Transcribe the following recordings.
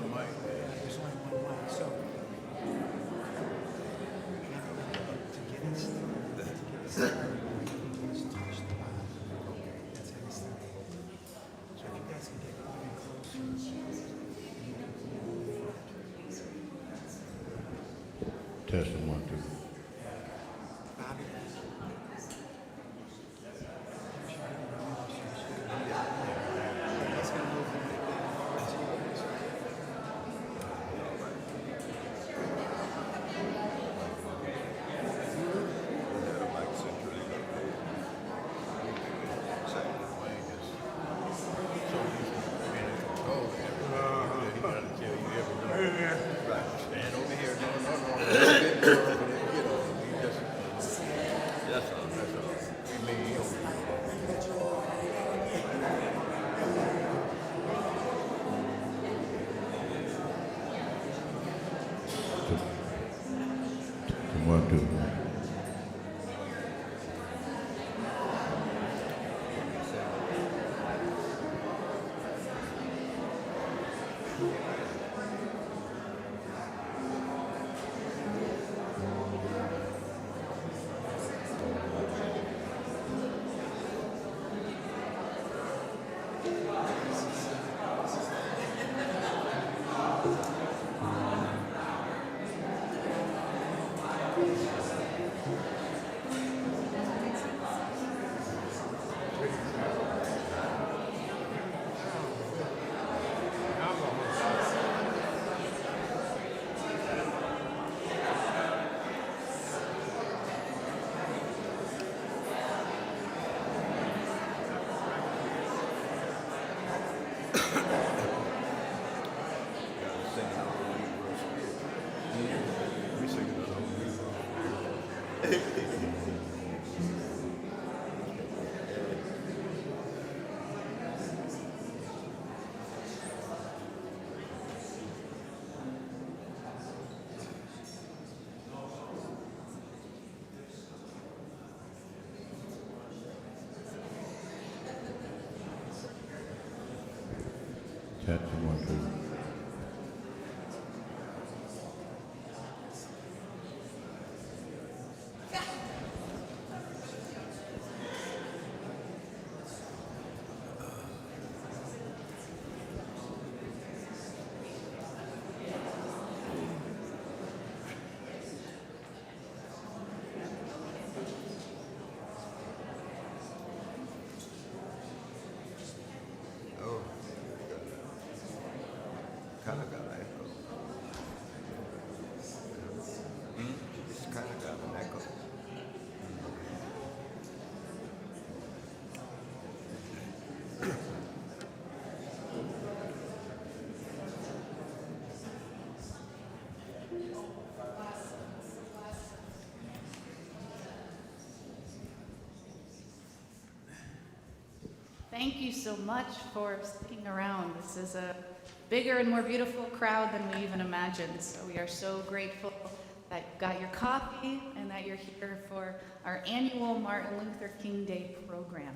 one mic, man. There's only one mic, so to get it started, you just touch the bottom. That's how it starts. So if you guys can get even closer, Testing 1, 2. Bobby. That's gonna move from like that towards Stand over here. No. That's all. We mean, Testing 1, 2. Testing 1, 2. Oh, kind of got an echo. It's kind of got an echo. Thank you so much for sticking around. This is a bigger and more beautiful crowd than we even imagined. So we are so grateful that you got your coffee and that you're here for our annual Martin Luther King Day program.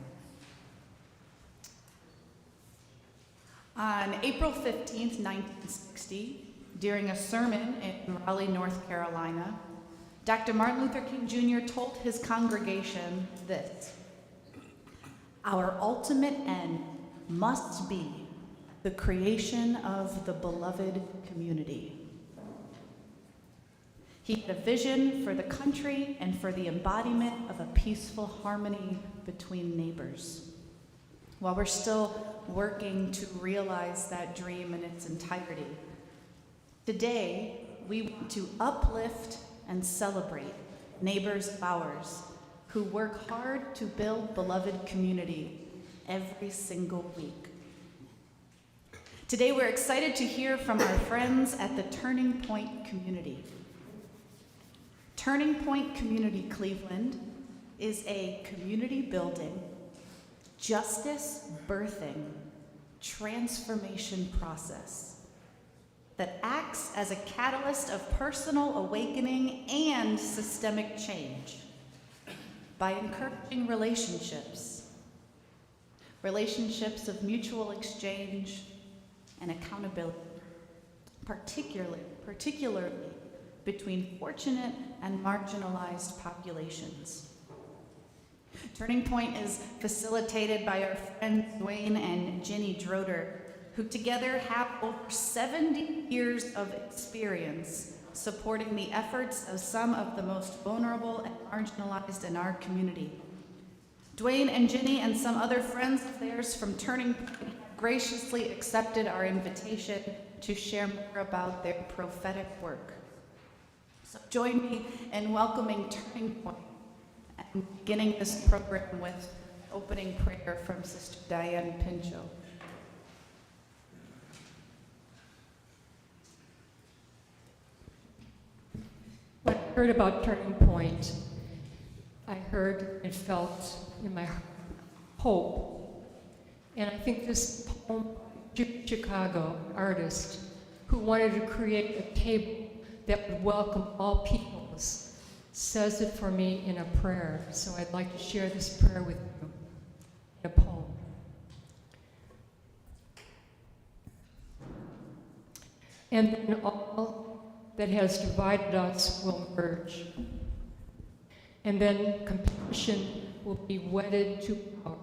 On April 15th, 1960, during a sermon in Raleigh, North Carolina, Dr. Martin Luther King Jr. told his congregation this: "Our ultimate end must be the creation of the beloved community." He had a vision for the country and for the embodiment of a peaceful harmony between neighbors. While we're still working to realize that dream in its entirety, today we want to uplift and celebrate neighbors of ours who work hard to build beloved community every single week. Today we're excited to hear from our friends at the Turning Point Community. Turning Point Community Cleveland is a community building, justice birthing, transformation process that acts as a catalyst of personal awakening and systemic change by encouraging relationships of mutual exchange and accountability, particularly between fortunate and marginalized populations. Turning Point is facilitated by our friends Dwayne and Ginny Droder, who together have over 70 years of experience supporting the efforts of some of the most vulnerable and marginalized in our community. Dwayne and Ginny and some other friends of theirs from Turning Point graciously accepted our invitation to share more about their prophetic work. So join me in welcoming Turning Point and beginning this program with opening prayer from Sister Diane Pinchot. When I heard about Turning Point, I heard and felt in my heart hope. And I think this poem, Chicago artist, who wanted to create a table that would welcome all peoples, says it for me in a prayer. So I'd like to share this prayer with you in a poem. And then all that has divided us will merge. And then compassion will be wedded to power.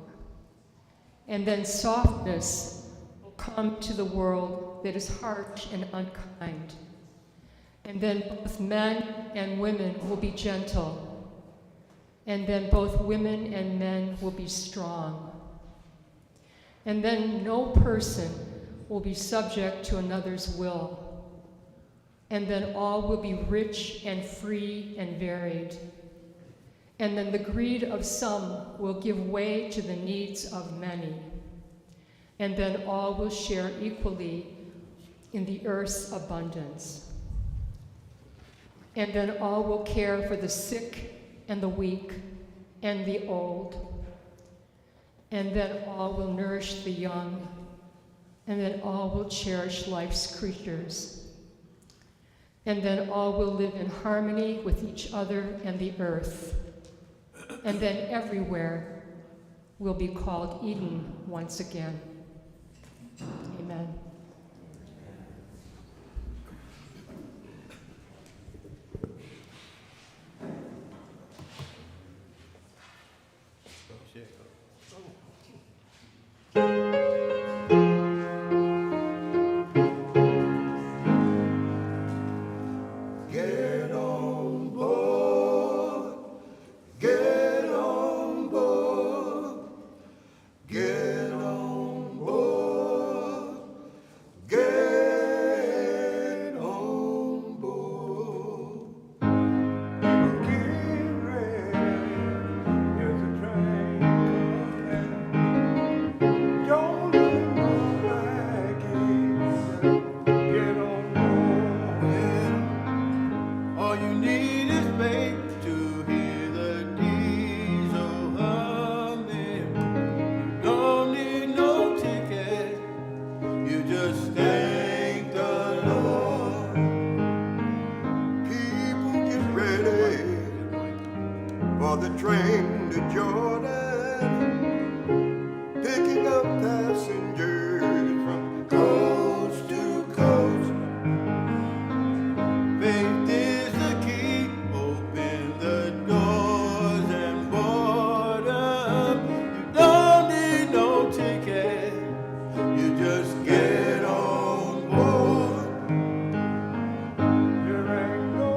And then softness will come to the world that is harsh and unkind. And then both men and women will be gentle. And then both women and men will be strong. And then no person will be subject to another's will. And then all will be rich and free and varied. And then the greed of some will give way to the needs of many. And then all will share equally in the earth's abundance. And then all will care for the sick and the weak and the old. And then all will nourish the young. And then all will cherish life's creatures. And then all will live in harmony with each other and the earth. And then everywhere will be called Eden once again. Amen. Get on board, get on board, get on board, get on board. Get ready, there's a train coming. Don't look like it, get on board. All you need is faith to hear the diesel humming. You don't need no ticket, you just thank the Lord. People get ready for the train to Jordan, picking up passengers from coast to coast. Faith is the key, open the doors and board up. You don't need no ticket, you just get on board. There ain't no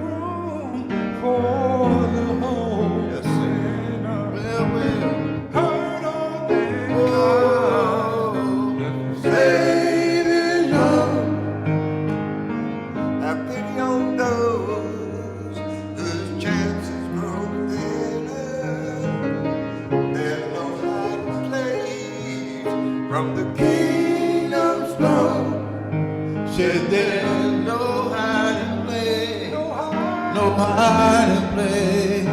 room for the whole sinner. Well, hurt on them, saving love. Have pity on those whose chances grow thinner. There's no hiding place from the kingdom's throne. Said there's no hiding place, no hiding place,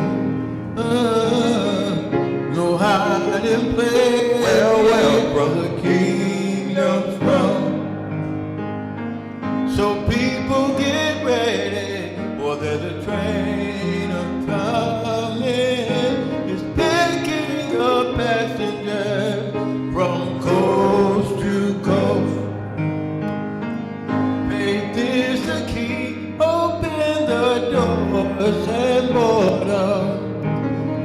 no hiding place. Well, from the kingdom's throne. So people get ready, for there's a train a-coming. It's picking up passengers from coast to coast. borders and boredom.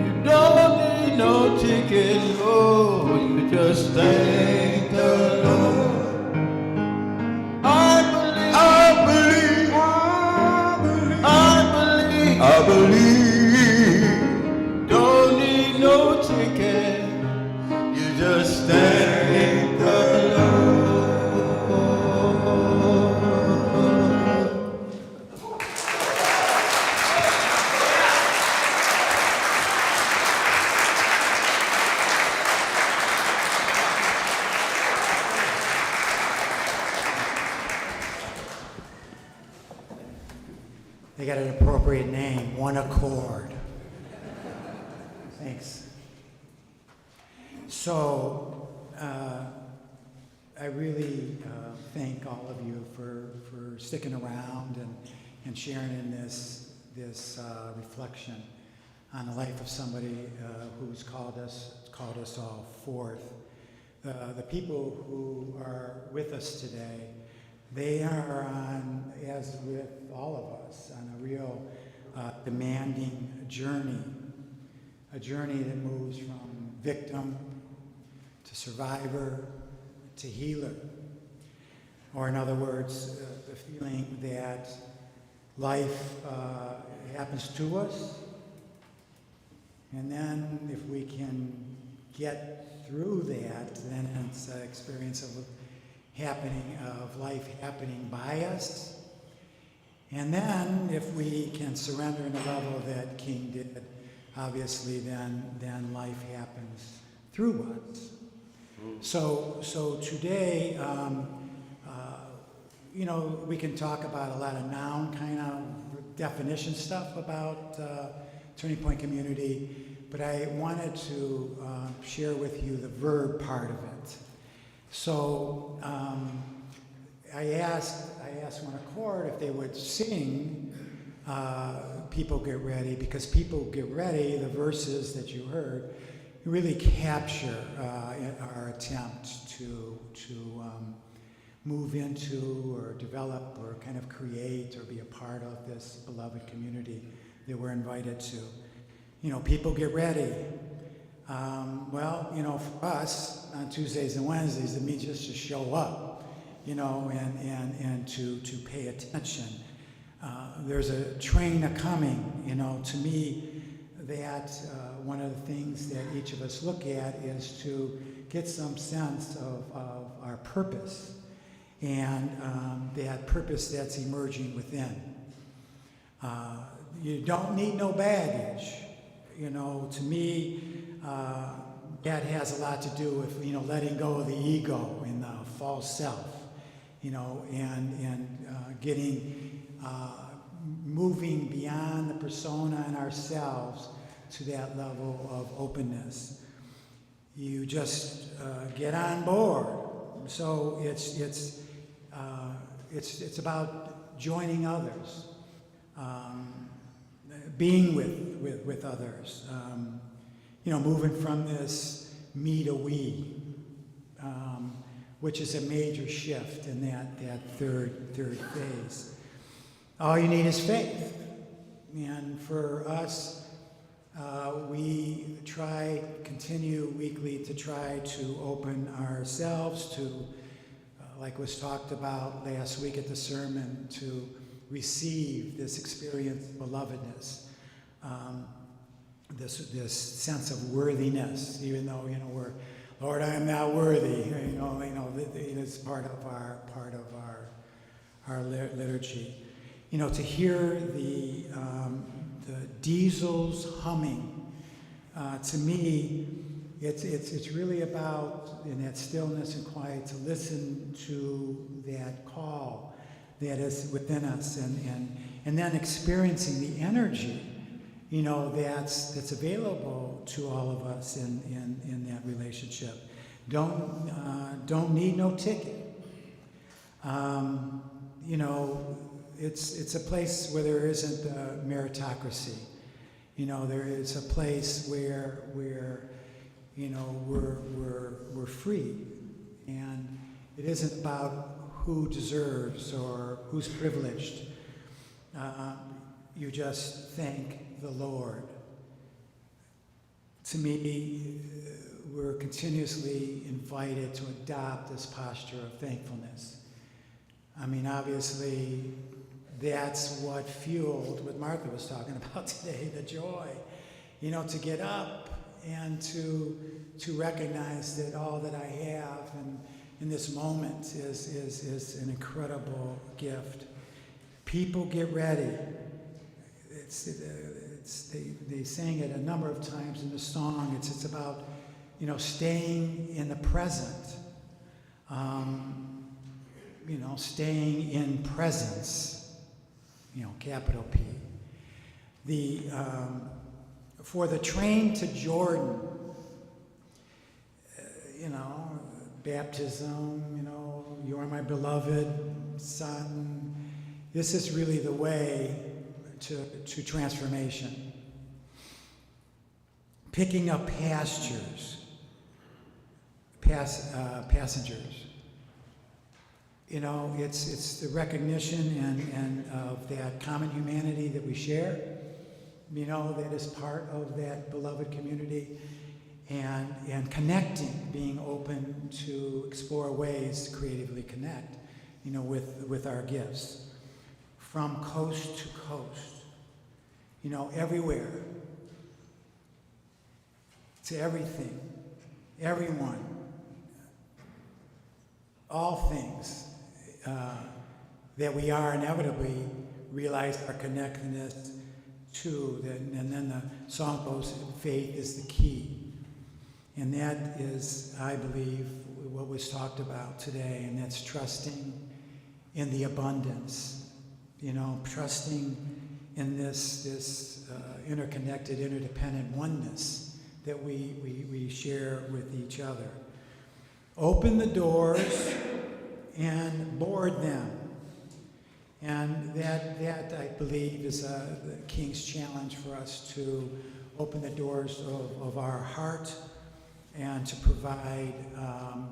You don't need no ticket, no, you just thank the Lord. I believe, don't need no ticket, you just thank the Lord. They got an appropriate name, One Accord. Thanks. So, I really thank all of you for sticking around and sharing in this reflection on the life of somebody who's called us all forth. The people who are with us today, they are on, as with all of us, on a real demanding journey, a journey that moves from victim to survivor to healer. Or in other words, the feeling that life happens to us, and then if we can get through that, then it's an experience of life happening by us. And then if we can surrender in the level that King did, obviously then life happens through us. So today, we can talk about a lot of noun kind of definition stuff about Turning Point Community, but I wanted to share with you the verb part of it. So I asked One Accord if they would sing People Get Ready, because People Get Ready, the verses that you heard, really capture our attempt to move into or develop or kind of create or be a part of this beloved community that we're invited to. People get ready. For us, on Tuesdays and Wednesdays, it means just to show up, and to pay attention. There's a train a-coming, to me, that one of the things that each of us look at is to get some sense of our purpose and that purpose that's emerging within. You don't need no baggage. To me, that has a lot to do with, letting go of the ego and the false self, and getting, moving beyond the persona and ourselves to that level of openness. You just get on board. So it's about joining others, being with others, moving from this me to we, which is a major shift in that third phase. All you need is faith. And for us, we continue weekly to try to open ourselves to, like was talked about last week at the sermon, to receive this experience of belovedness, this sense of worthiness, even though we're, Lord, I am not worthy. It's part of our liturgy. To hear the diesels humming, to me, it's really about, in that stillness and quiet, to listen to that call that is within us, and then experiencing the energy, that's available to all of us in that relationship. Don't need no ticket. It's a place where there isn't a meritocracy. There is a place where we're free, and it isn't about who deserves or who's privileged. you just thank the Lord. To me, we're continuously invited to adopt this posture of thankfulness. I mean, obviously, that's what fueled what Martha was talking about today, the joy. You know, to get up and to recognize that all that I have and in this moment is an incredible gift. People, get ready. They sang it a number of times in the song. It's about, you know, staying in the present. You know, staying in presence. You know, capital P. For the train to Jordan, you know, baptism, you know, you are my beloved son. This is really the way to transformation. Picking up passengers. You know, it's the recognition and of that common humanity that we share. You know, that is part of that beloved community, and connecting, being open to explore ways to creatively connect, you know, with our gifts. From coast to coast, you know, everywhere, to everything, everyone, all things that we are inevitably realize our connectedness to. And then the song goes, faith is the key. And that is, I believe, what was talked about today, and that's trusting in the abundance, you know, trusting in this interconnected, interdependent oneness that we share with each other. Open the doors and board them. And that I believe is the King's challenge for us, to open the doors of our heart and to provide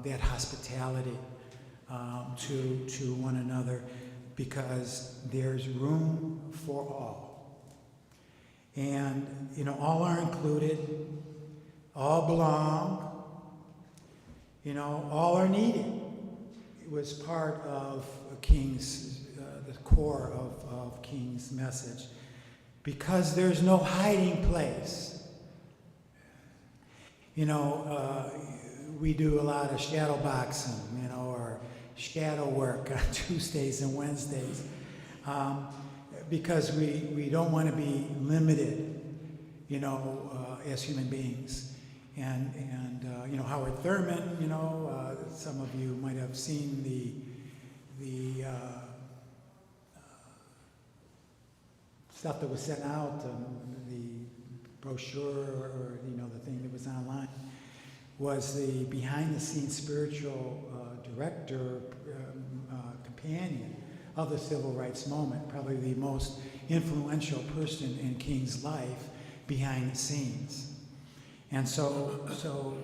that hospitality to one another, because there's room for all. And, you know, all are included, all belong, you know, all are needed. It was part of King's the core of King's message, because there's no hiding place. You know, we do a lot of shadow boxing, you know, or shadow work on Tuesdays and Wednesdays, because we don't want to be limited, you know, as human beings. And you know, Howard Thurman, you know, some of you might have seen the stuff that was sent out, the brochure, or you know, the thing that was online, was the behind-the-scenes spiritual director, companion of the civil rights movement, probably the most influential person in King's life behind the scenes. And so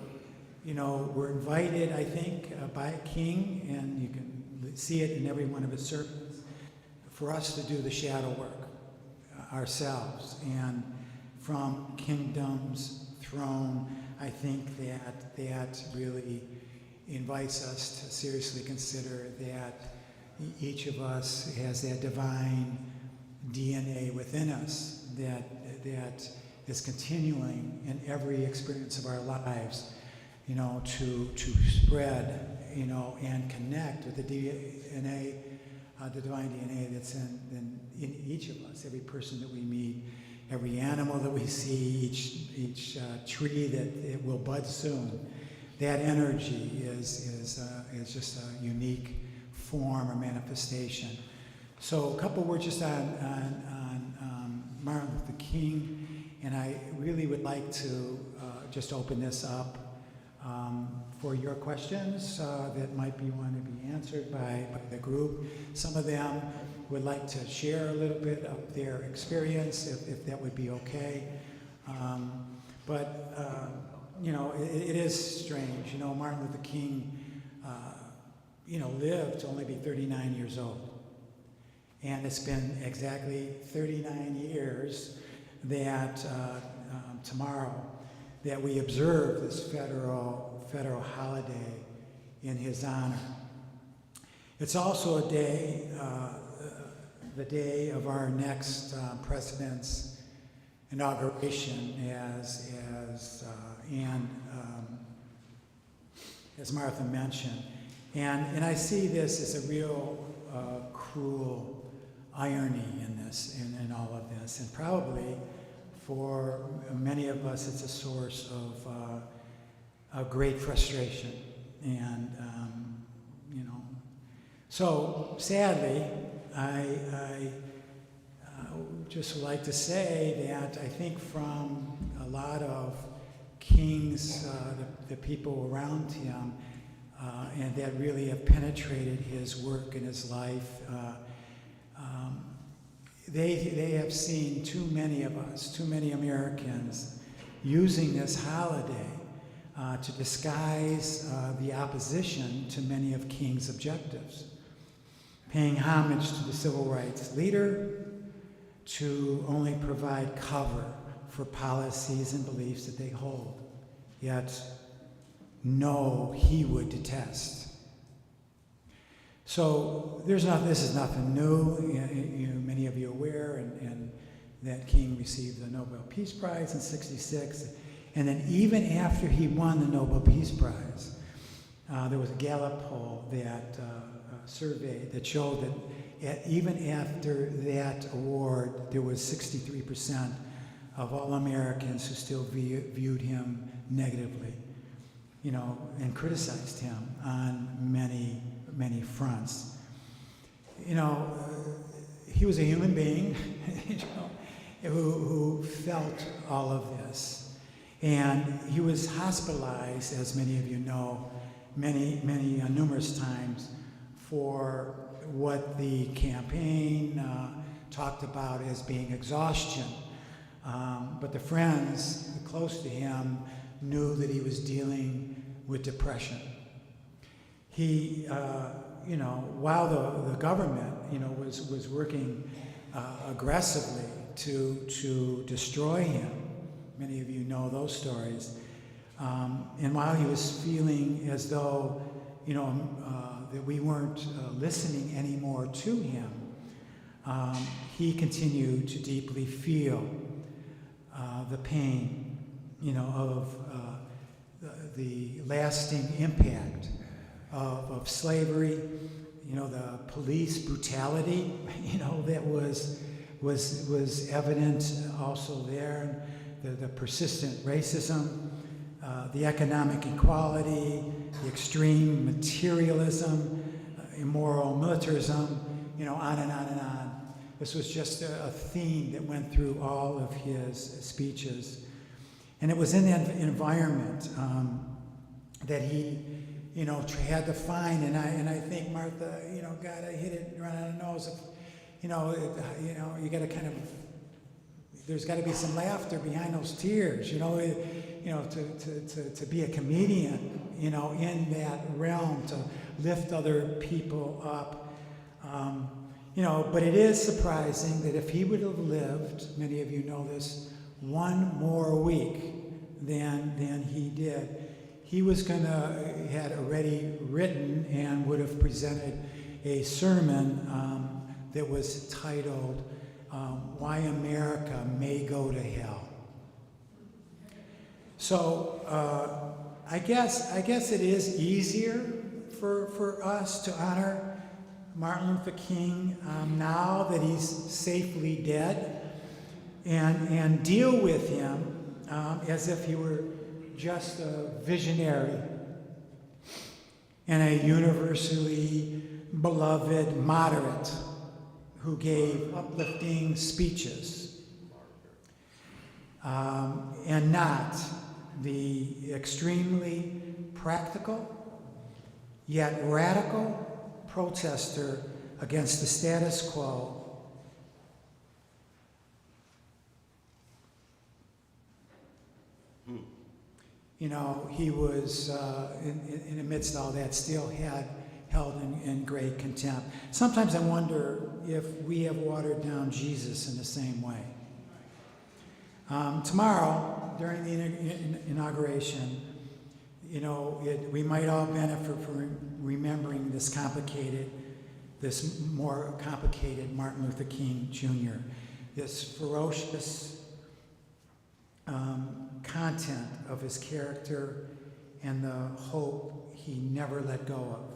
you know, we're invited, I think, by King, and you can see it in every one of his sermons, for us to do the shadow work ourselves. And from Kingdom's throne, I think that really invites us to seriously consider that each of us has that divine DNA within us that is continuing in every experience of our lives, you know, to spread, you know, and connect with the DNA, the divine DNA that's in each of us, every person that we meet, every animal that we see, each tree that it will bud soon. That energy is just a unique form or manifestation. So a couple words just on Martin Luther King, and I really would like to just open this up for your questions that might want to be answered by the group. Some of them would like to share a little bit of their experience, if that would be okay. But you know, it is strange. You know, Martin Luther King, you know, lived to only be 39 years old. And it's been exactly 39 years that tomorrow that we observe this federal holiday in his honor. It's also a day, the day of our next president's inauguration, as Martha mentioned. And I see this as a real cruel irony in this, in all of this. And probably for many of us, it's a source of great frustration. And, so sadly, I just would like to say that I think from a lot of kings, the people around him, and that really have penetrated his work and his life, they have seen too many of us, too many Americans, using this holiday to disguise the opposition to many of King's objectives, paying homage to the civil rights leader, to only provide cover for policies and beliefs that they hold, yet know he would detest. So this is nothing new. Many of you are aware, and that King received the Nobel Peace Prize in '66, and then even after he won the Nobel Peace Prize, there was a Gallup poll that surveyed that showed that even after that award, there was 63% of all Americans who still viewed him negatively, and criticized him on many, many fronts. He was a human being, who felt all of this. And he was hospitalized, as many of you know, numerous times for what the campaign talked about as being exhaustion. But the friends close to him knew that he was dealing with depression. He, while the government, was working aggressively to destroy him, many of you know those stories, and while he was feeling as though, that we weren't listening anymore to him, he continued to deeply feel the pain, of the lasting impact of slavery, the police brutality, that was evident also there, the persistent racism, the economic inequality, the extreme materialism, immoral militarism, on and on and on. This was just a theme that went through all of his speeches. And it was in that environment that he, had to find, and I think Martha, God, I hit it right on the nose. You got to kind of, there's got to be some laughter behind those tears, to be a comedian, in that realm, to lift other people up. But it is surprising that if he would have lived, many of you know this, one more week than he did, he had already written and would have presented a sermon that was titled, Why America May Go to Hell. So I guess it is easier for us to honor Martin Luther King now that he's safely dead, and deal with him as if he were just a visionary and a universally beloved moderate who gave uplifting speeches, and not the extremely practical yet radical protester against the status quo. He was, in amidst all that, still had held in great contempt. Sometimes I wonder if we have watered down Jesus in the same way. Tomorrow, during the inauguration, you know, we might all benefit from remembering this more complicated Martin Luther King Jr., this ferocious content of his character and the hope he never let go of.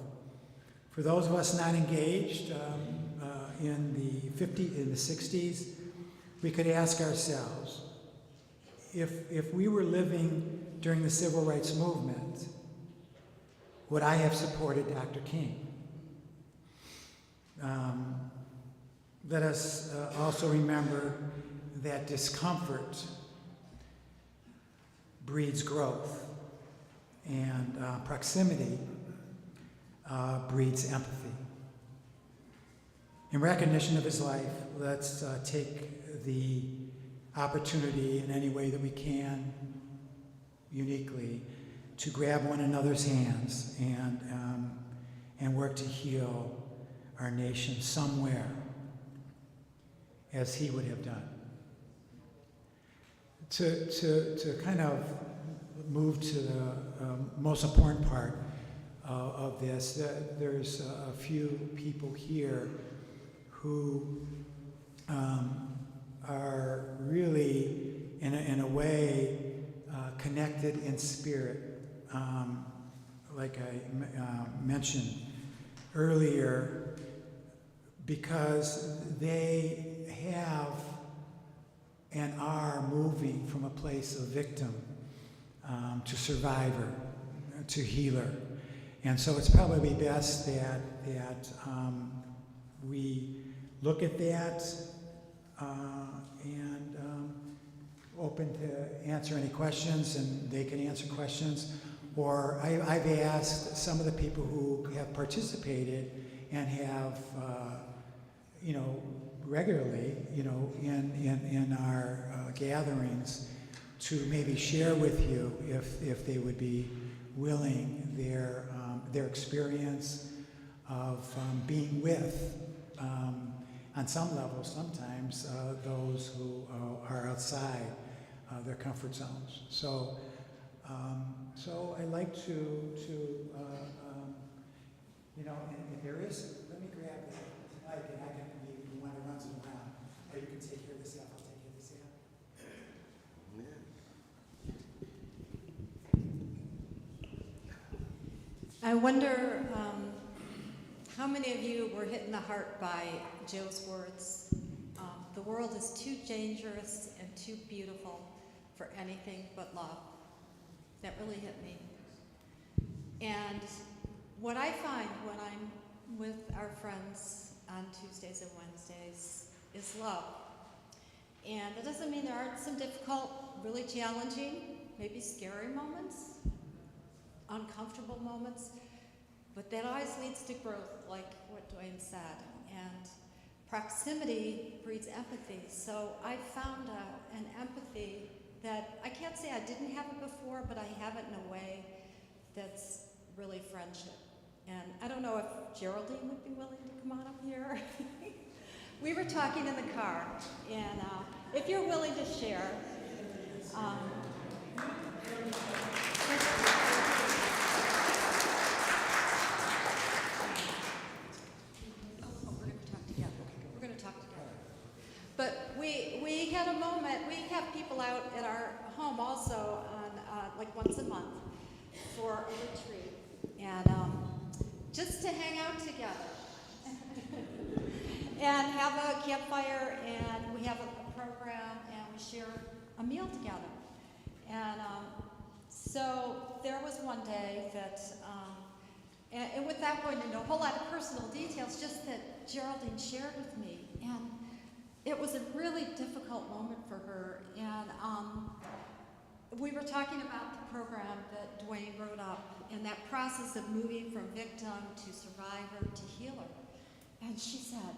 For those of us not engaged in the 60s, we could ask ourselves, if we were living during the civil rights movement, would I have supported Dr. King? Let us also remember that discomfort breeds growth, and proximity breeds empathy. In recognition of his life, let's take the opportunity in any way that we can, uniquely, to grab one another's hands and work to heal our nation somewhere, as he would have done. To kind of move to the most important part of this, there's a few people here who are really, in a way, connected in spirit. Like I mentioned earlier, because they have and are moving from a place of victim to survivor, to healer. And so it's probably best that we look at that and open to answer any questions, and they can answer questions. Or I've asked some of the people who have participated and have, regularly, in our gatherings, to maybe share with you, if they would be willing, their experience of being with, on some level, sometimes those who are outside their comfort zones. So I'd like to and there is. Let me grab the mic, and I can be the one who runs it around. Or you can take care of this app. I'll take care of this app. I wonder how many of you were hit in the heart by Joe's words. The world is too dangerous and too beautiful for anything but love. That really hit me. And what I find when I'm with our friends on Tuesdays and Wednesdays is love. And it doesn't mean there aren't some difficult, really challenging, maybe scary moments, uncomfortable moments, but that always leads to growth, like what Dwayne said. And proximity breeds empathy. So I found an empathy that I can't say I didn't have it before, but I have it in a way that's really friendship. And I don't know if Geraldine would be willing to come on up here. We were talking in the car, and if you're willing to share. We're going to talk together. But we had a moment. We have people out at our home also on like once a month for a retreat, and just to hang out together and have a campfire, and we have a program, and we share a meal together. And so there was one day that, and without going into a whole lot of personal details, just that Geraldine shared with me, and it was a really difficult moment for her. And we were talking about the program that Dwayne wrote up, and that process of moving from victim to survivor to healer. And she said,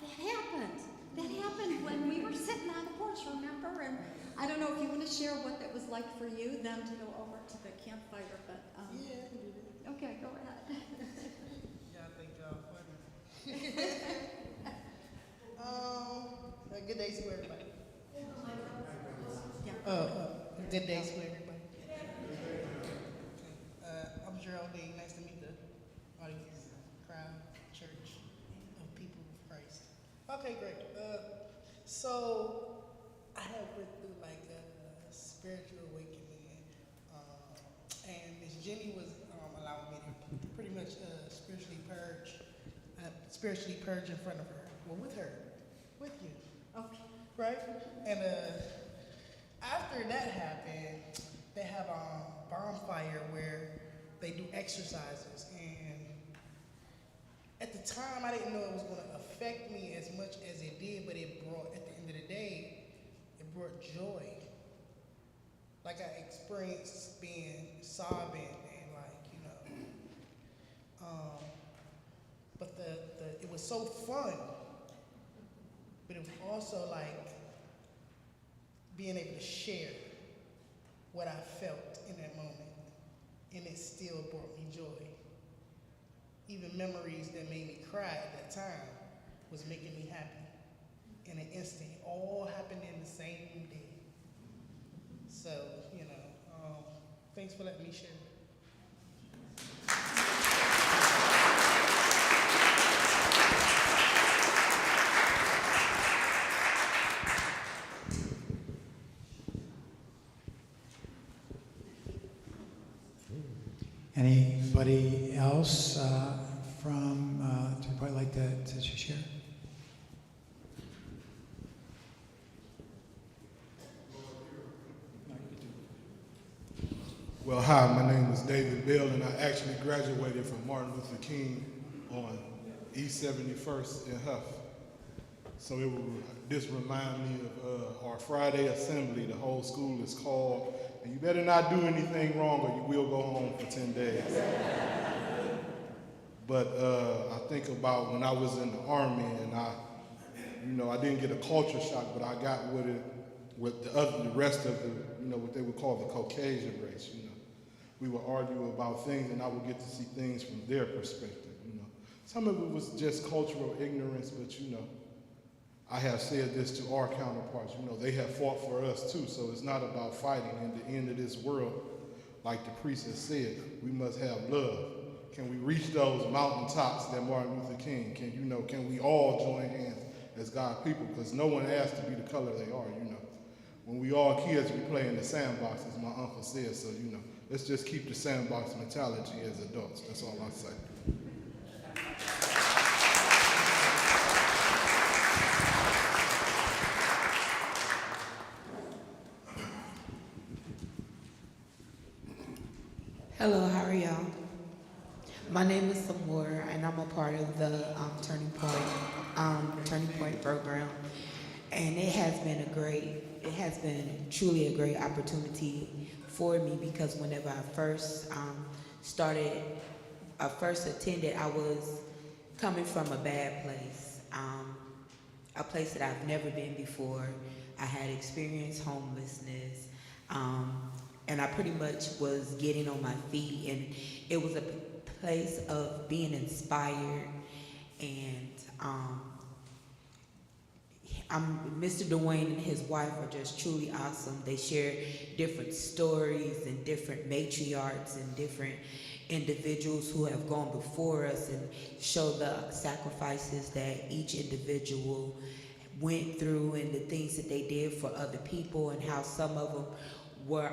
that happened. That happened when we were sitting on the porch, remember? And I don't know if you want to share what that was like for you, then to go over to the campfire, but... Yeah, I can do that. Okay, go ahead. Good day to everybody. Good day to everybody. I'm Geraldine. Nice to meet the audience, crowd, church of people of Christ. Okay, great. So I have went through like a spiritual awakening, and Miss Jenny was allowing me to pretty much spiritually purge in front of her. Well, with her, with you. Okay. Right? And after that happened, they have a bonfire where they do exercises. And at the time, I didn't know it was going to affect me as much as it did, but it brought, at the end of the day, it brought joy. Like I experienced being sobbing and but it was so fun. But it was also like being able to share what I felt in that moment. And it still brought me joy. Even memories that made me cry at that time was making me happy. In an instant, it all happened in the same day. So, thanks for letting me share. Anybody else would like to share? Well, hi, my name is David Bell, and I actually graduated from Martin Luther King on East 71st in Huff. So this remind me of our Friday assembly. The whole school is called, and you better not do anything wrong or you will go home for 10 days. But I think about when I was in the Army, and I didn't get a culture shock, but I got with it with the rest of the, what they would call the Caucasian race. We would argue about things, and I would get to see things from their perspective. Some of it was just cultural ignorance, but I have said this to our counterparts. They have fought for us too, so it's not about fighting. In the end of this world, like the priest has said, we must have love. Can we reach those mountaintops that Martin Luther King? Can we all join hands as God's people? Because no one asked to be the color they are. When we all kids, we play in the sandbox, as my uncle said. So let's just keep the sandbox mentality as adults. That's all I say. Hello, how are y'all? My name is Samora, and I'm a part of the Turning Point program. And it has been truly a great opportunity for me, because whenever I first attended, I was coming from a bad place, a place that I've never been before. I had experienced homelessness, and I pretty much was getting on my feet, and it was a place of being inspired. And Mr. Dwayne and his wife are just truly awesome. They share different stories and different matriarchs and different individuals who have gone before us, and show the sacrifices that each individual went through and the things that they did for other people, and how some of them were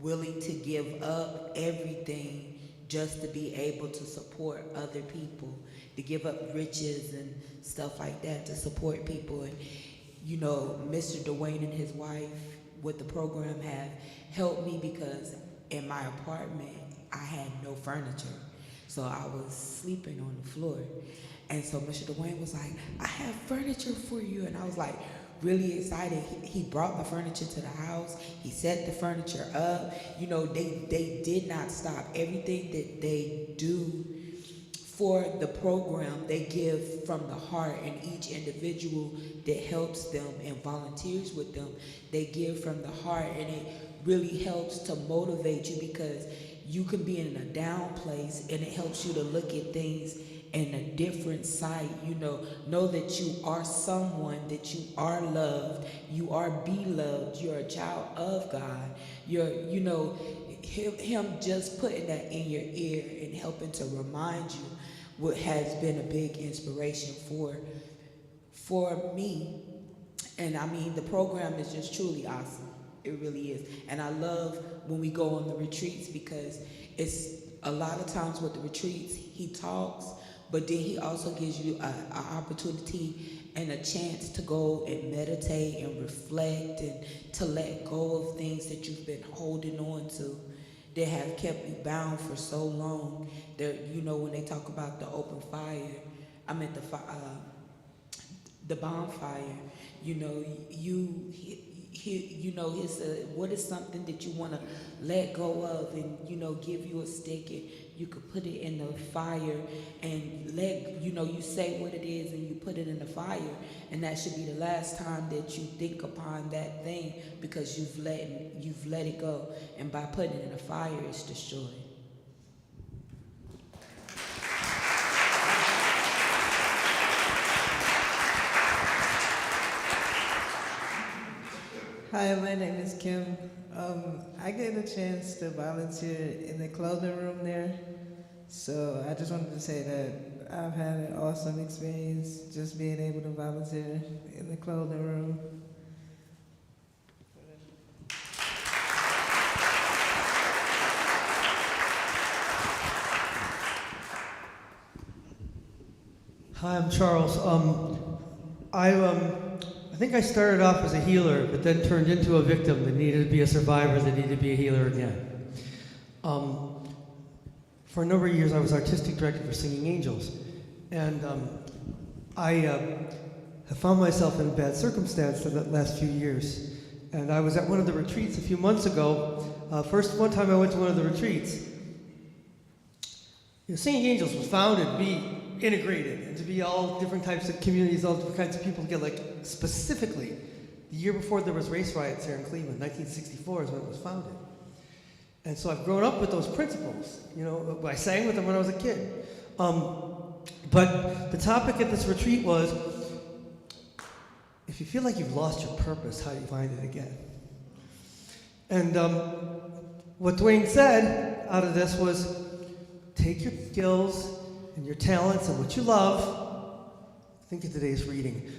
willing to give up everything just to be able to support other people, to give up riches and stuff like that to support people. And Mr. Dwayne and his wife with the program have helped me, because in my apartment I had no furniture, so I was sleeping on the floor. And so Mr. Dwayne was like, "I have furniture for you," and I was like really excited. He brought the furniture to the house. He set the furniture up. They did not stop. Everything that they do for the program, they give from the heart, and each individual that helps them and volunteers with them, they give from the heart, and it really helps to motivate you, because you can be in a down place, and it helps you to look at things in a different sight. Know that you are someone, that you are loved, you are beloved, you're a child of God. Him just putting that in your ear and helping to remind you what has been a big inspiration for me. And I mean, the program is just truly awesome. It really is. And I love when we go on the retreats, because it's a lot of times with the retreats, he talks, but then he also gives you an opportunity and a chance to go and meditate and reflect and to let go of things that you've been holding on to that have kept you bound for so long. When they talk about the open fire, the bonfire, what is something that you want to let go of, and give you a stick and you could put it in the fire and you say what it is and you put it in the fire, and that should be the last time that you think upon that thing, because you've let it go, and by putting it in the fire, it's destroyed. Hi, my name is Kim. I get a chance to volunteer in the clothing room there. So I just wanted to say that I've had an awesome experience just being able to volunteer in the clothing room. Hi, I'm Charles. I think I started off as a healer, but then turned into a victim that needed to be a survivor, that needed to be a healer again. For a number of years, I was artistic director for Singing Angels, and I have found myself in bad circumstance for the last few years. And I was at one of the retreats a few months ago. One time I went to one of the retreats. Singing Angels was founded to be integrated and to be all different types of communities, all different kinds of people together. Like specifically, the year before there was race riots here in Cleveland, 1964 is when it was founded. And so I've grown up with those principles. I sang with them when I was a kid. But the topic at this retreat was, if you feel like you've lost your purpose, how do you find it again? And what Dwayne said out of this was, take your skills and your talents and what you love. Think of today's reading.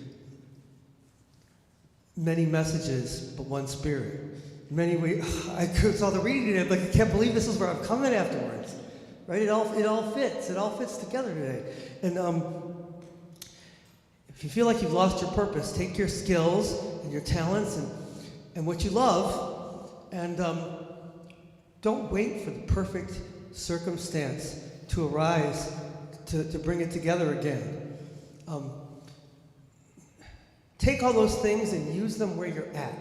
Many messages, but one spirit. Many ways. I saw the reading today. I'm like, I can't believe this is where I'm coming afterwards. Right? It all fits. It all fits together today. And if you feel like you've lost your purpose, take your skills and your talents and what you love, and don't wait for the perfect circumstance to arise to bring it together again. Take all those things and use them where you're at.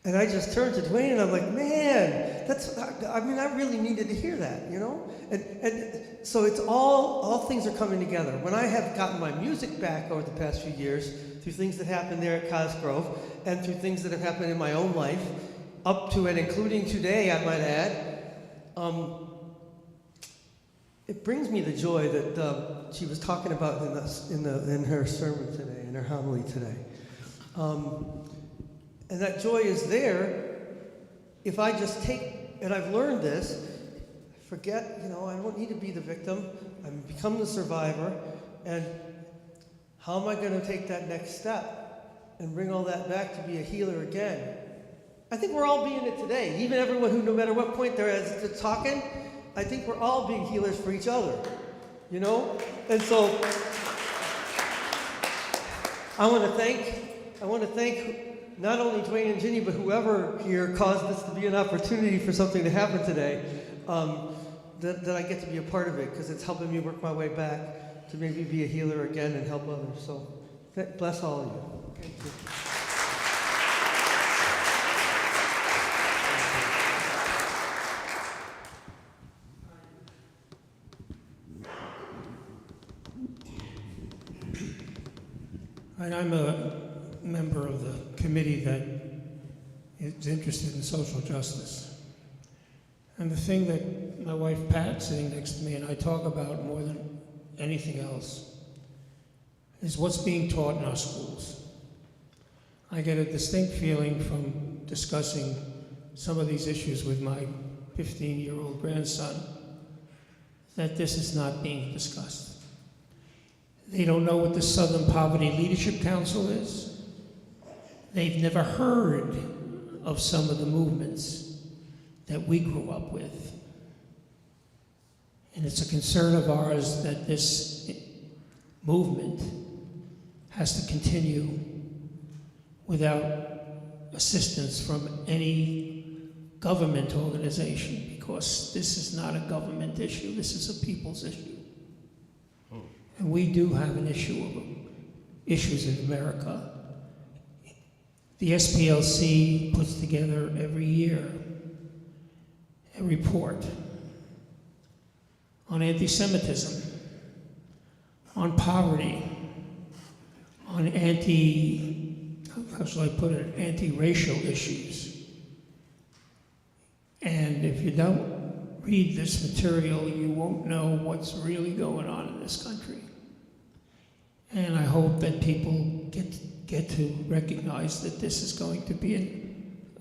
And I just turned to Dwayne and I'm like, man, I really needed to hear that, And so it's all things are coming together. When I have gotten my music back over the past few years, through things that happened there at Cosgrove, and through things that have happened in my own life, up to and including today, I might add, it brings me the joy that she was talking about in her sermon today, in her homily today. And that joy is there if I just take, and I've learned this, forget, I don't need to be the victim. I become the survivor. And how am I going to take that next step and bring all that back to be a healer again? I think we're all being it today. Even everyone who, no matter what point they're at, they're talking, I think we're all being healers for each other, And so I want to thank not only Dwayne and Ginny, but whoever here caused this to be an opportunity for something to happen today, that I get to be a part of it, because it's helping me work my way back to maybe be a healer again and help others. So bless all of you. Thank you. And I'm a member of the committee that is interested in social justice. And the thing that my wife Pat sitting next to me and I talk about more than anything else is what's being taught in our schools. I get a distinct feeling from discussing some of these issues with my 15-year-old grandson that this is not being discussed. They don't know what the Southern Poverty Leadership Council is. They've never heard of some of the movements that we grew up with. And it's a concern of ours that this movement has to continue without assistance from any government organization, because this is not a government issue, this is a people's issue. And we do have an issue of issues in America. The SPLC puts together every year a report on anti-Semitism, on poverty, on anti-racial issues. And if you don't read this material, you won't know what's really going on in this country. And I hope that people get to recognize that this is going to be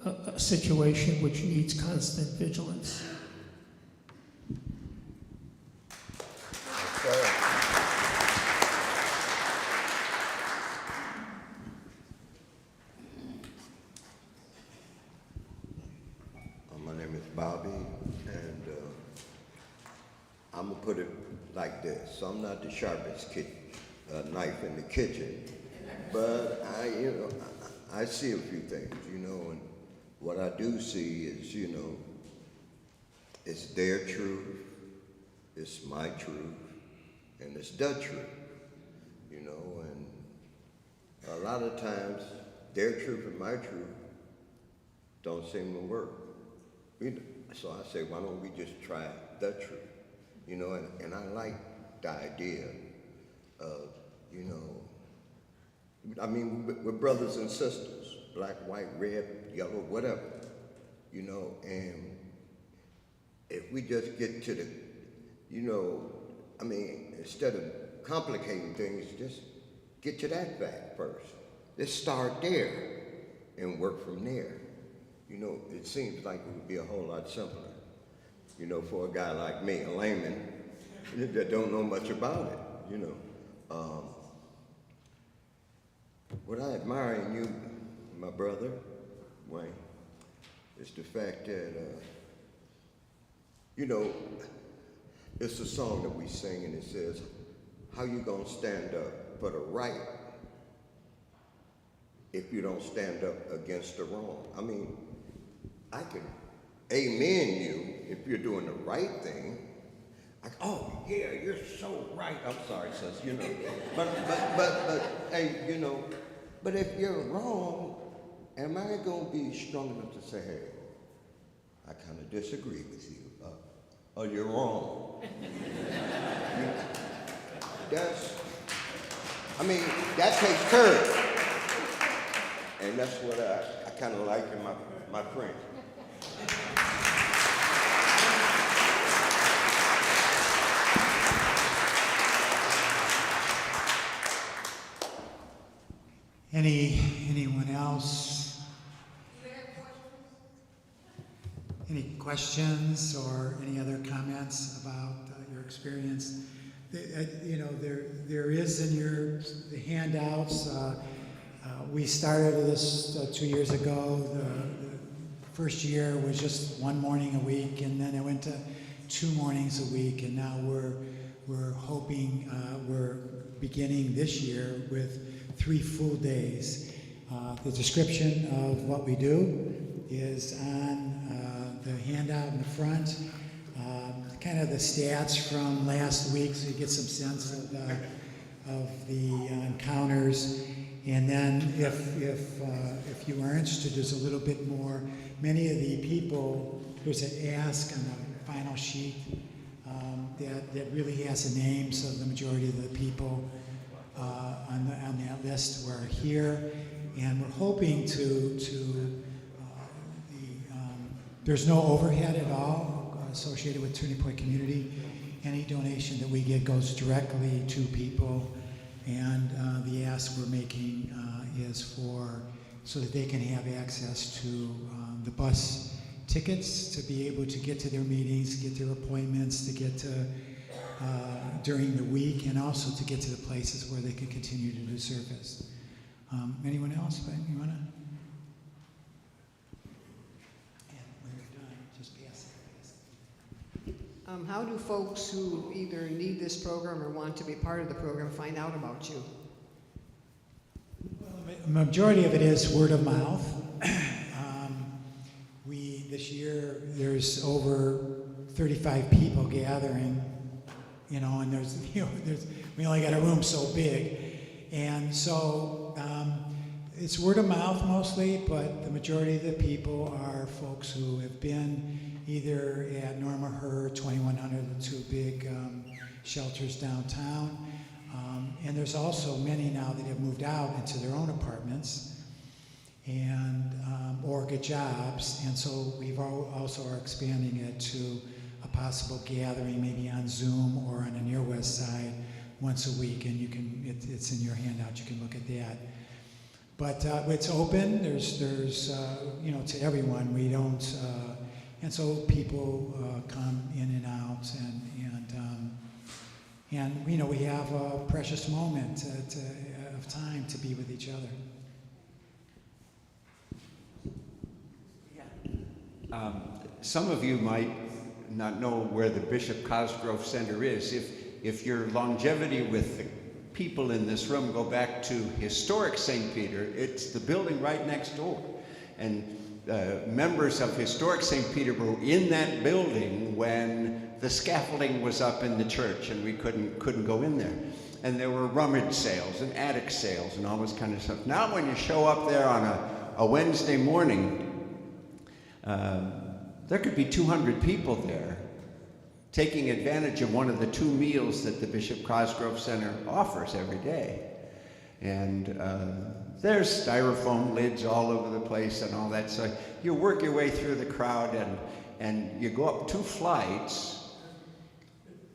a situation which needs constant vigilance. My name is Bobby, and I'm gonna put it like this. I'm not the sharpest knife in the kitchen, but I see a few things, and what I do see is, it's their truth, it's my truth, and it's the truth, and a lot of times their truth and my truth don't seem to work. So I say, why don't we just try the truth? And I like the idea of, we're brothers and sisters, black, white, red, yellow, whatever, and if we just get to the, instead of complicating things, just get to that fact first. Let's start there and work from there. It seems like it would be a whole lot simpler, for a guy like me, a layman, that don't know much about it, What I admire in you, my brother, Wayne, is the fact that, it's a song that we sing and it says, how you gonna stand up for the right if you don't stand up against the wrong? I can amen you if you're doing the right thing. Oh yeah, you're so right. I'm sorry, sis. But hey, But if you're wrong, am I gonna be strong enough to say, hey, I kind of disagree with you? Oh, you're wrong. That takes courage, and that's what I kind of like in my friend. Anyone else? Any questions or any other comments about your experience? There is in the handouts. We started this 2 years ago. The first year was just one morning a week, and then it went to 2 mornings a week, and now we're hoping we're beginning this year with 3 full days. The description of what we do is on the handout in the front. Kind of the stats from last week, so you get some sense of the encounters. And then if you are interested, there's a little bit more. Many of the people, there's an ask on the final sheet that really has the names of the majority of the people on that list were here, and we're hoping to there's no overhead at all. associated with Turning Point Community. Any donation that we get goes directly to people, and the ask we're making is so that they can have access to the bus tickets to be able to get to their meetings, get their appointments, to get to during the week, and also to get to the places where they can continue to do service. Anyone else? You wanna? And when you're done, just pass it. How do folks who either need this program or want to be part of the program find out about you? The majority of it is word of mouth. This year, there's over 35 people gathering, and we only got a room so big. And so it's word of mouth mostly, but the majority of the people are folks who have been either at Norma Her, 2100, the two big shelters downtown. And there's also many now that have moved out into their own apartments and or get jobs, and so we've also are expanding it to a possible gathering maybe on Zoom or on the Near West Side once a week, and it's in your handout, you can look at that. But it's open, there's to everyone. We don't, and so people come in and out, and we have a precious moment of time to be with each other. Some of you might not know where the Bishop Cosgrove Center is. If your longevity with the people in this room go back to historic St. Peter, it's the building right next door. And members of historic St. Peter were in that building when the scaffolding was up in the church and we couldn't go in there. And there were rummage sales and attic sales and all this kind of stuff. Now when you show up there on a Wednesday morning, there could be 200 people there taking advantage of one of the 2 meals that the Bishop Cosgrove Center offers every day. And there's styrofoam lids all over the place and all that. So you work your way through the crowd and you go up 2 flights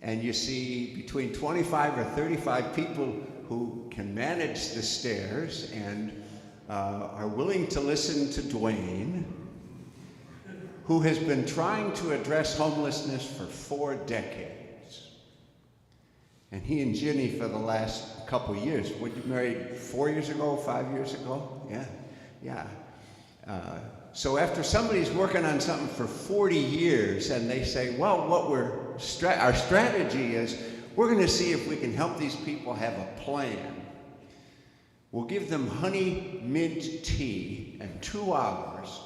and you see between 25 or 35 people who can manage the stairs and are willing to listen to Dwayne, who has been trying to address homelessness for 4 decades. And he and Ginny for the last couple years. Were you married 4 years ago, 5 years ago? Yeah. So after somebody's working on something for 40 years and they say, well, our strategy is we're gonna see if we can help these people have a plan. We'll give them honey mint tea and 2 hours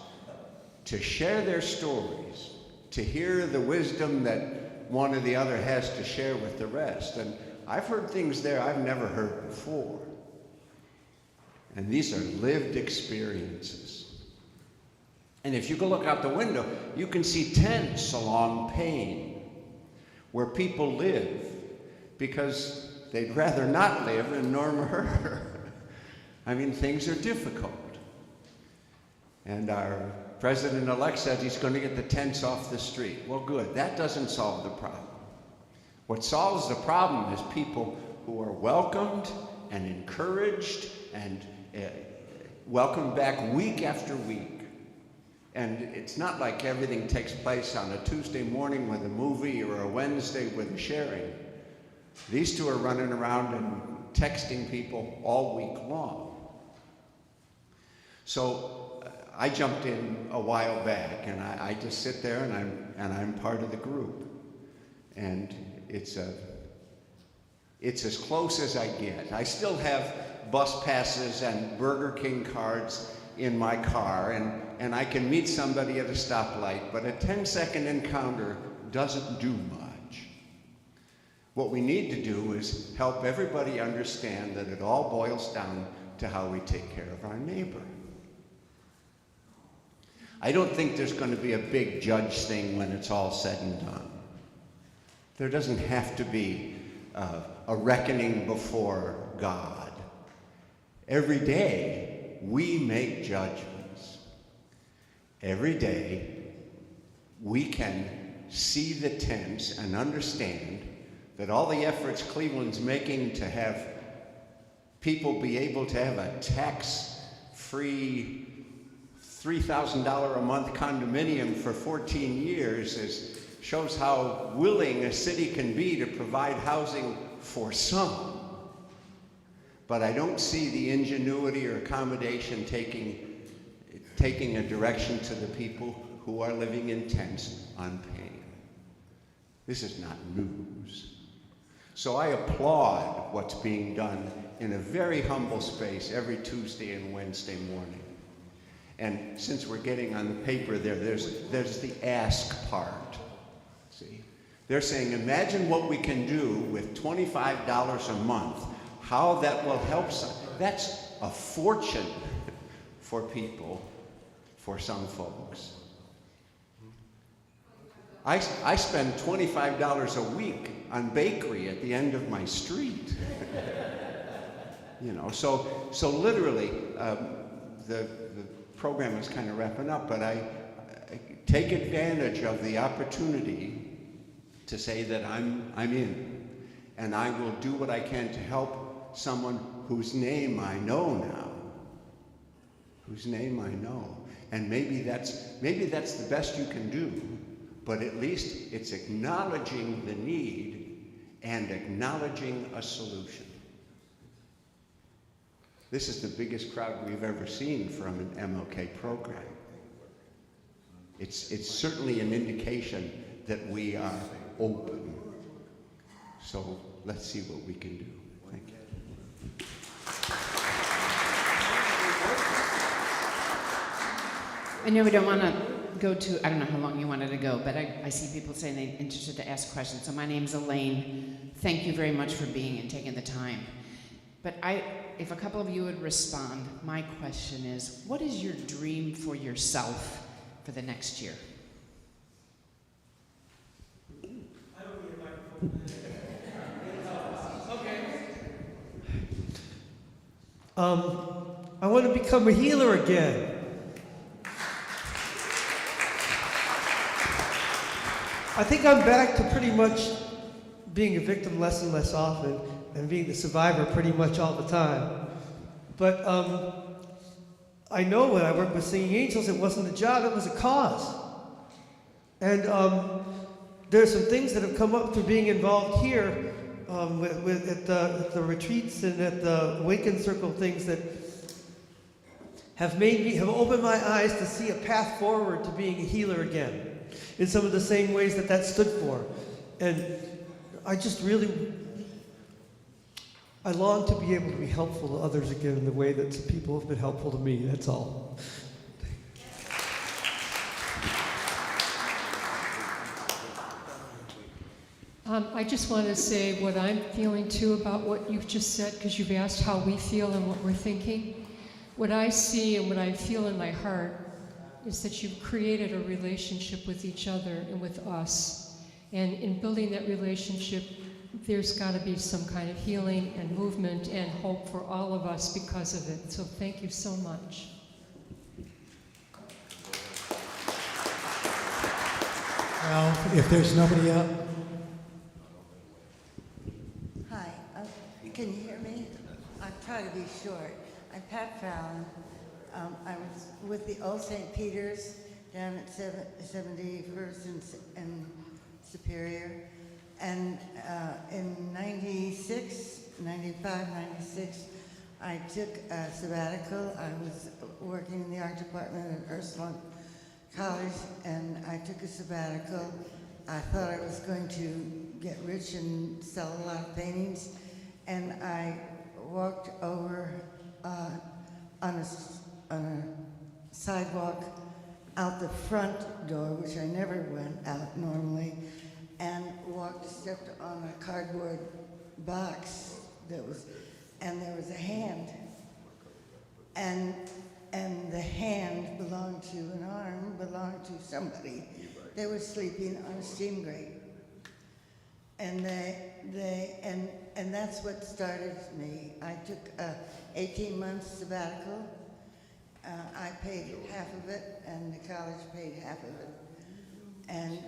to share their stories, to hear the wisdom that one or the other has to share with the rest. And I've heard things there I've never heard before. And these are lived experiences. And if you go look out the window, you can see tents along Payne where people live because they'd rather not live in Norma Her. I mean, things are difficult. And our President-elect said he's going to get the tents off the street. Well, good. That doesn't solve the problem. What solves the problem is people who are welcomed and encouraged and welcomed back week after week. And it's not like everything takes place on a Tuesday morning with a movie or a Wednesday with a sharing. These 2 are running around and texting people all week long. So I jumped in a while back, and I just sit there and I'm part of the group, and it's as close as I get. I still have bus passes and Burger King cards in my car, and I can meet somebody at a stoplight, but a 10-second encounter doesn't do much. What we need to do is help everybody understand that it all boils down to how we take care of our neighbor. I don't think there's going to be a big judge thing when it's all said and done. There doesn't have to be a reckoning before God. Every day, we make judgments. Every day, we can see the tents and understand that all the efforts Cleveland's making to have people be able to have a tax-free $3,000 a month condominium for 14 years shows how willing a city can be to provide housing for some. But I don't see the ingenuity or accommodation taking a direction to the people who are living in tents unpaid. This is not news. So I applaud what's being done in a very humble space every Tuesday and Wednesday morning. And since we're getting on the paper there's the ask part. See? They're saying, imagine what we can do with $25 a month, how that will help some. That's a fortune for people, for some folks. I spend $25 a week on bakery at the end of my street. You know, so literally, the program is kind of wrapping up, but I take advantage of the opportunity to say that I'm in, and I will do what I can to help someone whose name I know now, whose name I know. And maybe that's the best you can do, but at least it's acknowledging the need and acknowledging a solution. This is the biggest crowd we've ever seen from an MLK program. It's certainly an indication that we are open. So let's see what we can do. Thank you. I know we don't want to go to, I don't know how long you wanted to go, but I see people saying they're interested to ask questions. So my name's Elaine. Thank you very much for being and taking the time. But if a couple of you would respond, my question is, what is your dream for yourself for the next year? I want to become a healer again. I think I'm back to pretty much being a victim less and less often and being the survivor pretty much all the time. But I know when I worked with Singing Angels, it wasn't a job, it was a cause. And there's some things that have come up through being involved here at the retreats and at the Awaken Circle, things that have opened my eyes to see a path forward to being a healer again in some of the same ways that stood for. And I just really, I long to be able to be helpful to others again in the way that some people have been helpful to me, that's all. I just want to say what I'm feeling too about what you've just said, because you've asked how we feel and what we're thinking. What I see and what I feel in my heart is that you've created a relationship with each other and with us. And in building that relationship, there's got to be some kind of healing and movement and hope for all of us because of it. So thank you so much. Well, if there's nobody else. Hi, can you hear me? I'll try to be short. I'm Pat Fallon. I was with the Old St. Peter's down at 71st and Superior. And in 96, 95, 96, I took a sabbatical. I was working in the art department at Ursuline College, and I took a sabbatical. I thought I was going to get rich and sell a lot of paintings, and I walked over on a sidewalk out the front door, which I never went out normally, and stepped on a cardboard box and there was a hand, and the hand belonged to an arm, belonged to somebody. They were sleeping on a steam grate, and and that's what started me. I took 18 months sabbatical. I paid half of it, and the college paid half of it. and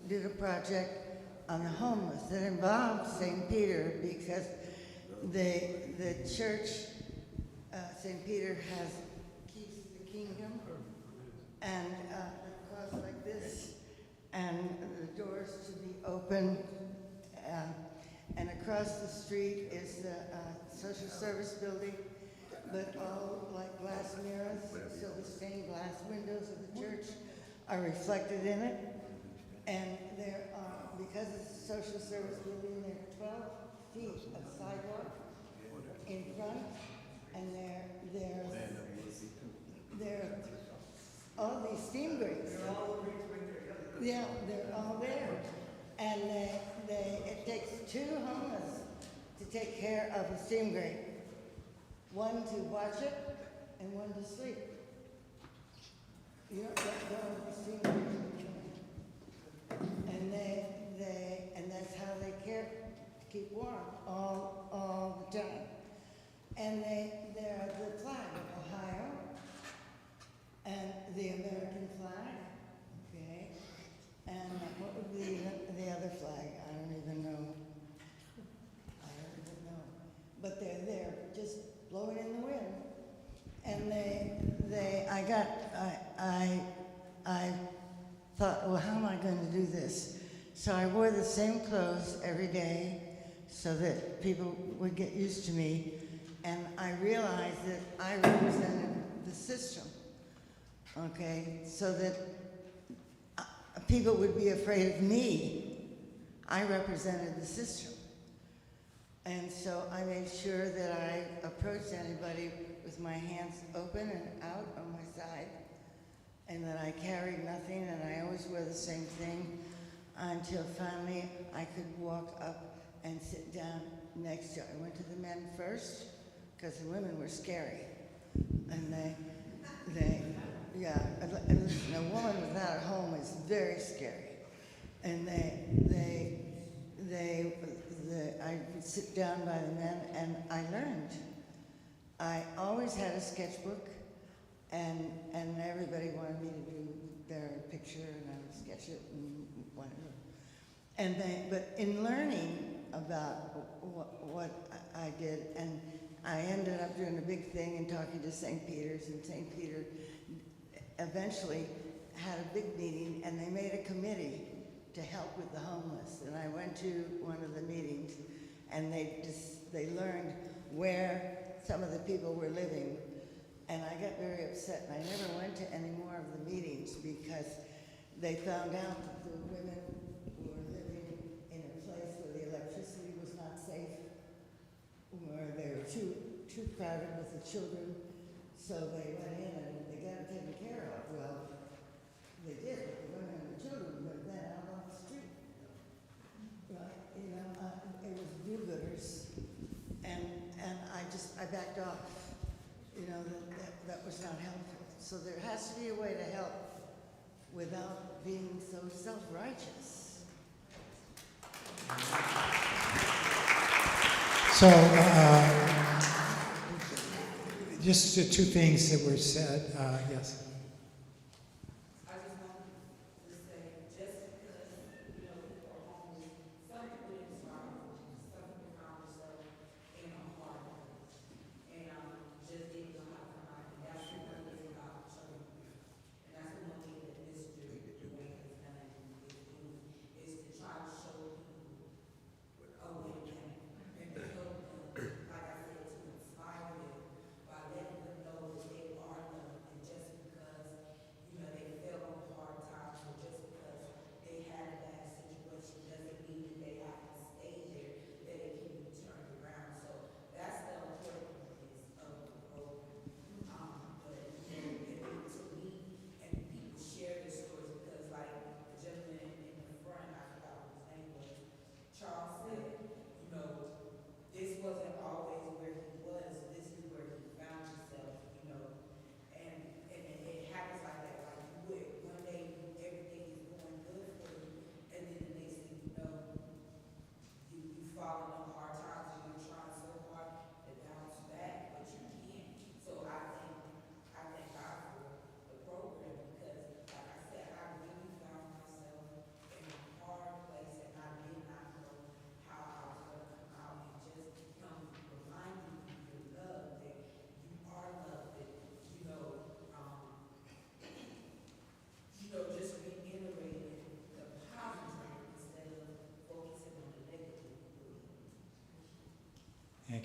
did a project on the homeless that involved St. Peter, because the church, St. Peter, has keys to the kingdom, and the cross like this, and the doors to be open, and across the street is the social service building, but all like glass mirrors, so the stained glass windows of the church are reflected in it. And there are, because it's a social service building, there are 12 feet of sidewalk in front, and there are all these steam grates. Yeah, they're all there. And it takes 2 homeless to take care of a steam grate. One to watch it and one to sleep. You don't have the steam grate. And that's how they care to keep warm all the time. And they're the flag of Ohio and the American flag, okay? And what would be the other flag? I don't even know. But they're there, just blowing in the wind. And I thought, well, how am I going to do this? So I wore the same clothes every day so that people would get used to me. And I realized that I represented the system, okay? So that people would be afraid of me. I represented the system. And so I made sure that I approached anybody with my hands open and out on my side, and that I carried nothing, and I always wore the same thing until finally I could walk up and sit down next to. I went to the men first because the women were scary, and listen, a woman without a home is very scary, and I would sit down by the men, and I learned. I always had a sketchbook, and everybody wanted me to do their picture, and I would sketch it and whatever. But in learning about what I did, and I ended up doing a big thing and talking to St. Peter's, and St. Peter eventually had a big meeting, and they made a committee to help with the homeless. And I went to one of the meetings, and they learned where some of the people were living. And I got very upset, and I never went to any more of the meetings because they found out that the women were living in a place where the electricity was not safe, where they were too crowded with the children. So they went in and they got it taken care of. Well, they did, but the women and the children were then out on the street. Right? You know, it was do-gooders, and I backed off. You know, that was not helpful. So there has to be a way to help without being so self-righteous. So, just 2 things that were said. Yes.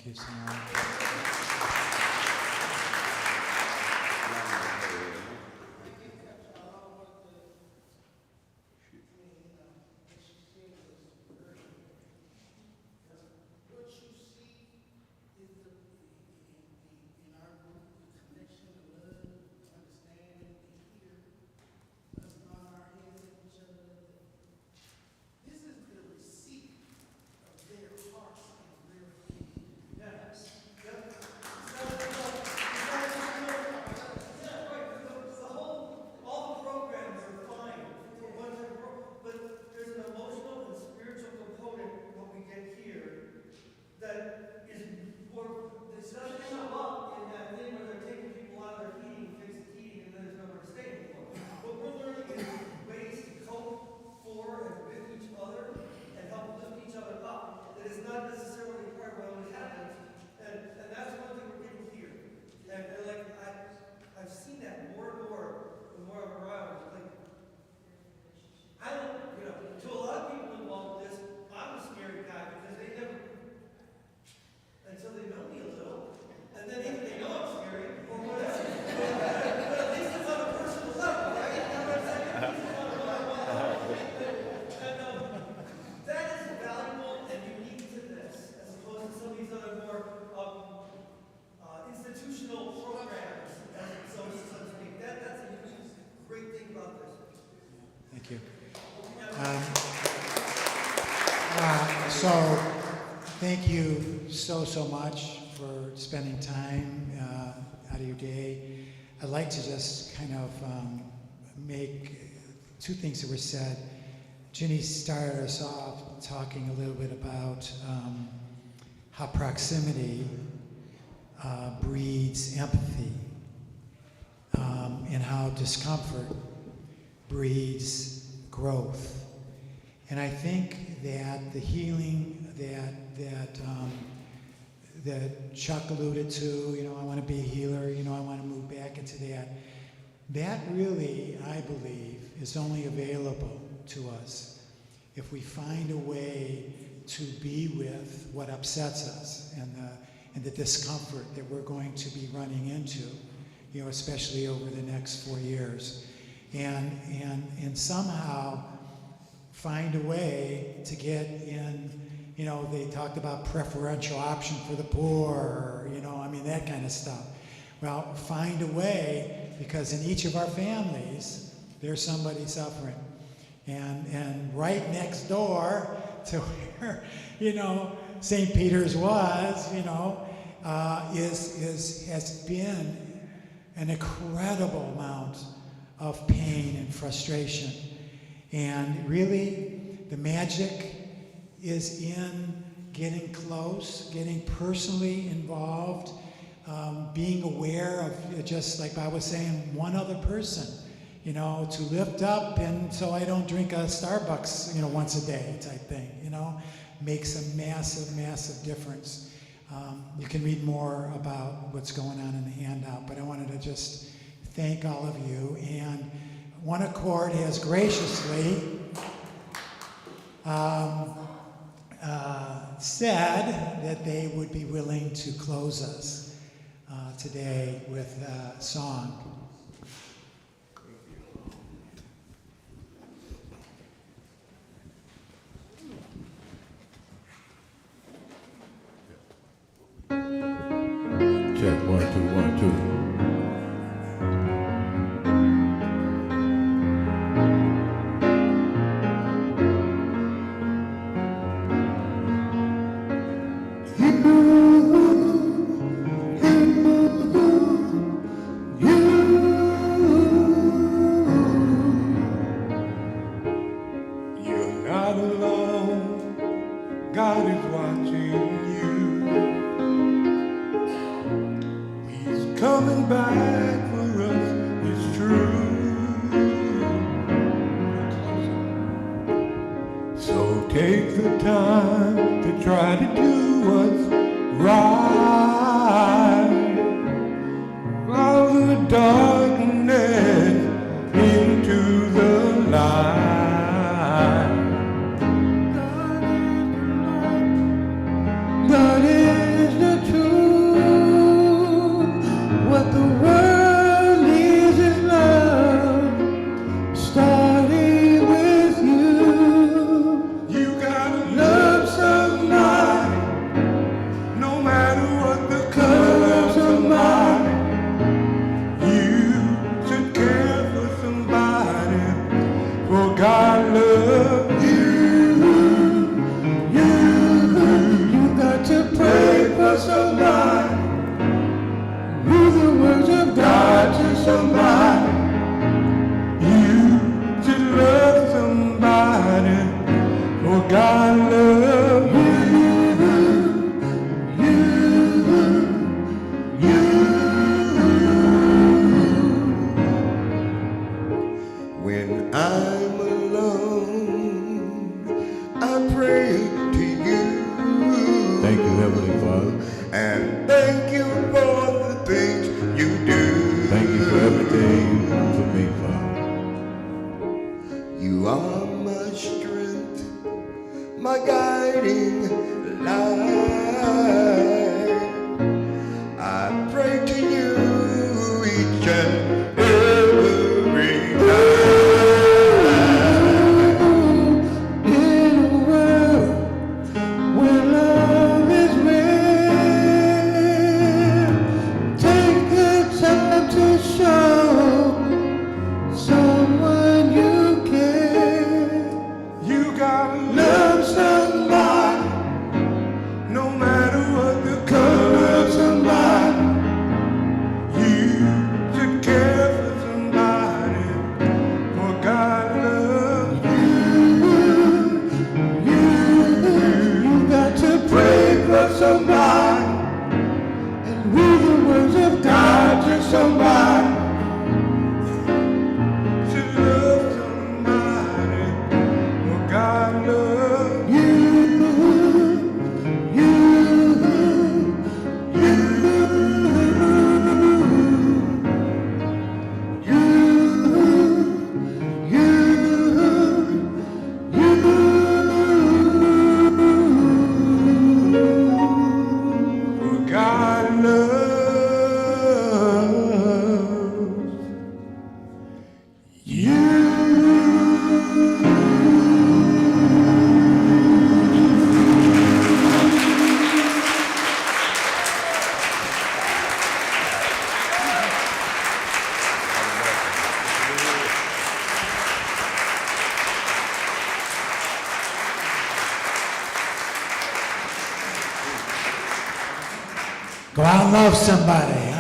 Thank you so much. Thank you. So, thank you so much for spending time out of your day. I'd like to just kind of make two things that were said. Ginny started us off talking a little bit about how proximity breeds empathy, and how discomfort breeds growth. And I think that the healing that Chuck alluded to, you know, I want to be a healer, you know, I want to move back into that really, I believe, is only available to us if we find a way to be with what upsets us and the discomfort that we're going to be running into, you know, especially over the next 4 years. And somehow find a way to get in, you know, they talked about preferential option for the poor, you know, I mean, that kind of stuff. Well, find a way, because in each of our families, there's somebody suffering. And right next door to where, you know, St. Peter's was, you know, has been an incredible amount of pain and frustration. And really, the magic is in getting close, getting personally involved, being aware of, just like Bob was saying, one other person, you know, to lift up, and so I don't drink a Starbucks, you know, once a day type thing, you know, makes a massive, massive difference. You can read more about what's going on in the handout, but I wanted to just thank all of you. And One Accord has graciously said that they would be willing to close us today with a song. Check, 1, 2, 1, 2. You're not alone. God is watching you. He's coming back for us, it's true. So take the time to try to do what's right. Follow the darkness into the light. God is the each and every night. In a world where love is rare, take the time to show someone you care. You gotta love somebody, no matter what the color of somebody. You should care for somebody, for God loves you. You got to pray for somebody and read the words of God to somebody. Should love somebody, for God loves you. For God loves you. Go out and love somebody.